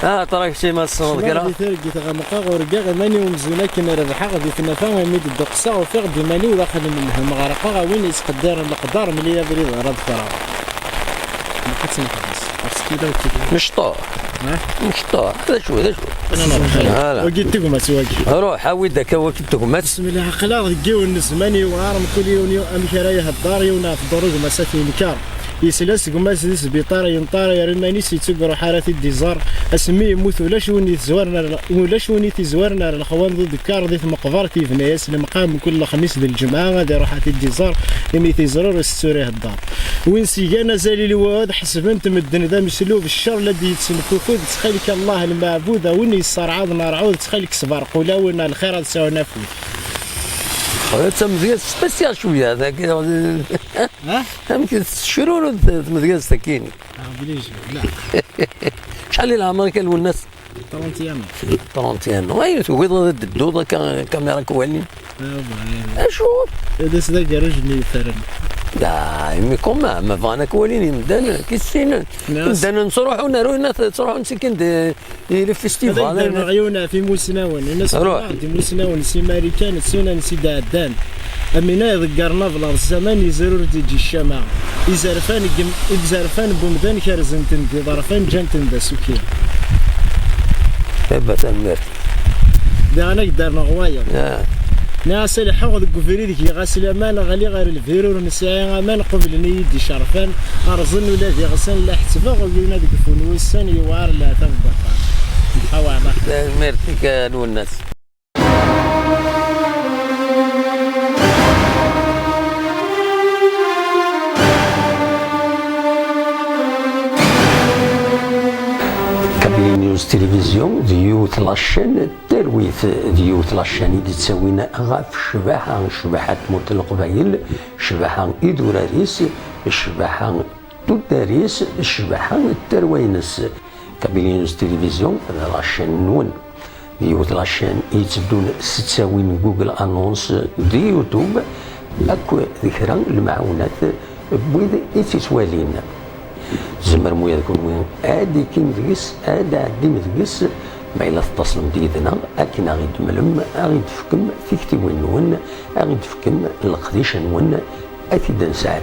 تراك شي ما الصوت كرا ترقي تغمقا ورقا ماني ومزونا كنا ربحا غادي تنفا وميد الدقسا وفي غدي ماني وداخل من المغرقا وين يتقدر القدر ملي بريد راد فراغ ما كتسمح كذا مشطوع مشطوع هذا شو انا نروح وقيت تقمت واقي روح عاود ذاك وقت تقمت بسم الله عقلا كيو النزماني وعارم كل يوم امكرايه الدار يونا في الدروج مسافي مكار يسلاس قماس ديس بيطار ينطار يرماني سيتسقر حارات الديزار اسمي يموت ولا شوني تزورنا الاخوان ضد الكار ديت مقبرتي في ناس المقام كل خميس ديال الجمعه غادي روح الديزار يمي تيزرر السوريه الدار وين سيجانا زالي الواد حسبنت مدن ذا مسلوب الشر الذي يتسلكو خذ تخليك الله المعبود وين يصار عاضنا رعود تخليك صبر قولا وين الخير تساونا فيه تمزيز سبيسيال شويه هذاك يمكن تشيرون تمزيز سكيني بليش لا شحال العمر كان الناس 30 وين توقيت ضد الدوده كاميرا كوالين اشوف هذا سدا رجلي ثرن مي كوما ما فانا كوالين مدان كيسين مدان نروحوا نروح تروحوا نسكن لي فيستيفال هذا عيونا في موسناون الناس في موسناون سي ماريكان سينا نسي دادان امينا يذكرنا في الارض الزمان يزرور تيجي الشمع يزرفان بومدان كارزنتن دي ظرفان جانتن دا سوكي ثبت المير دا انا قدرنا غوايه ناس اللي حوض الكفري ديك غاسل امان غالي غير الفيرور نساء امان قبل نيدي شرفان ارزن ولا في غسان لا احتفاق وقلنا ديك فونوسان يوار لا تنبقى حوا ميرتك الناس نيوز تلفزيون ديوت لاشين ترويث ديوت لاشين اللي تساوينا غاف شباحة موت القبايل شباحة إدوراريس شباحة توداريس شباحة التروينس كابيل نيوز تلفزيون لاشين نون ديوت لاشين يتبدون تساوين جوجل انونس دي يوتيوب اكو ذكرى المعونات بويد يتسوالين زمر مويا تكون وين ادي كيم ديس ادي عدي مدقس ما الا تتصلم ديدنا اكن غيد ملم غيد فكم فيكتي وين غيد فكم القديش نون اكيد نساعد